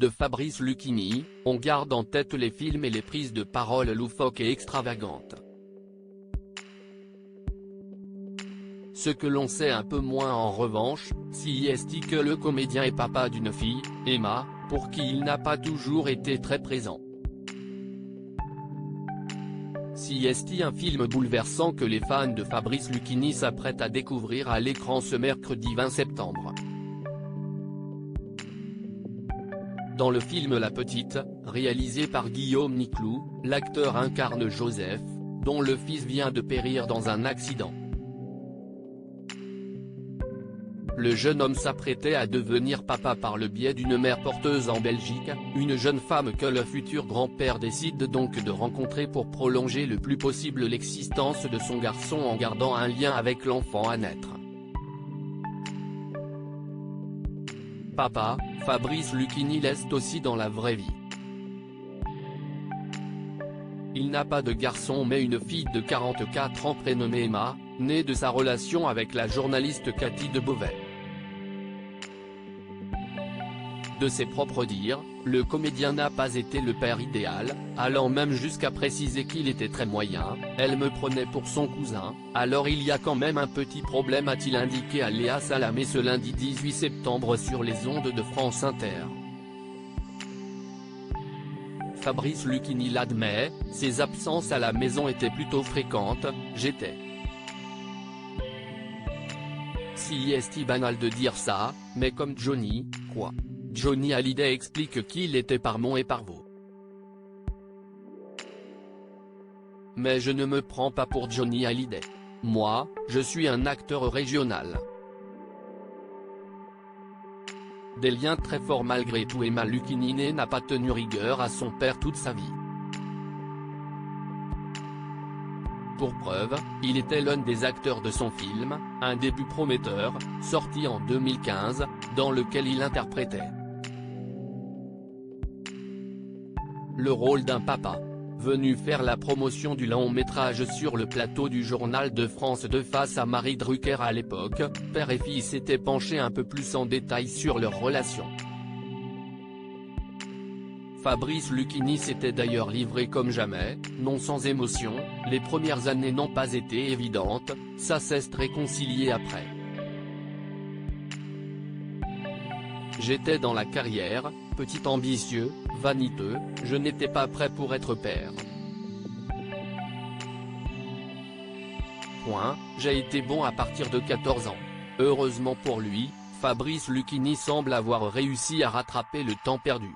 de Fabrice Lucchini, on garde en tête les films et les prises de parole loufoques et extravagantes. Ce que l'on sait un peu moins en revanche, c'est que le comédien est papa d'une fille, Emma, pour qui il n'a pas toujours été très présent. C'est un film bouleversant que les fans de Fabrice Lucchini s'apprêtent à découvrir à l'écran ce mercredi 20 septembre. Dans le film La Petite, réalisé par Guillaume Niclou, l'acteur incarne Joseph, dont le fils vient de périr dans un accident. Le jeune homme s'apprêtait à devenir papa par le biais d'une mère porteuse en Belgique, une jeune femme que le futur grand-père décide donc de rencontrer pour prolonger le plus possible l'existence de son garçon en gardant un lien avec l'enfant à naître. Papa, Fabrice Lucchini l'est aussi dans la vraie vie. Il n'a pas de garçon mais une fille de 44 ans prénommée Emma, née de sa relation avec la journaliste Cathy de Beauvais. De ses propres dires, le comédien n'a pas été le père idéal, allant même jusqu'à préciser qu'il était très moyen, elle me prenait pour son cousin, alors il y a quand même un petit problème a-t-il indiqué à Léa Salamé ce lundi 18 septembre sur les ondes de France Inter. Fabrice Lucchini l'admet, ses absences à la maison étaient plutôt fréquentes, j'étais. C'est banal de dire ça, mais comme Johnny, quoi. Johnny Hallyday explique qu'il était par Mont et par Vaux. Mais je ne me prends pas pour Johnny Hallyday. Moi, je suis un acteur régional. Des liens très forts malgré tout. Emma Lucchini n'a pas tenu rigueur à son père toute sa vie. Pour preuve, il était l'un des acteurs de son film, Un début prometteur, sorti en 2015, dans lequel il interprétait le rôle d'un papa. Venu faire la promotion du long-métrage sur le plateau du Journal de France 2 face à Marie Drucker à l'époque, père et fille s'étaient penchés un peu plus en détail sur leur relation. Fabrice Lucchini s'était d'ailleurs livré comme jamais, non sans émotion, les premières années n'ont pas été évidentes, ça s'est réconcilié après. J'étais dans la carrière, petit ambitieux, vaniteux, je n'étais pas prêt pour être père. J'ai été bon à partir de 14 ans. Heureusement pour lui, Fabrice Lucchini semble avoir réussi à rattraper le temps perdu.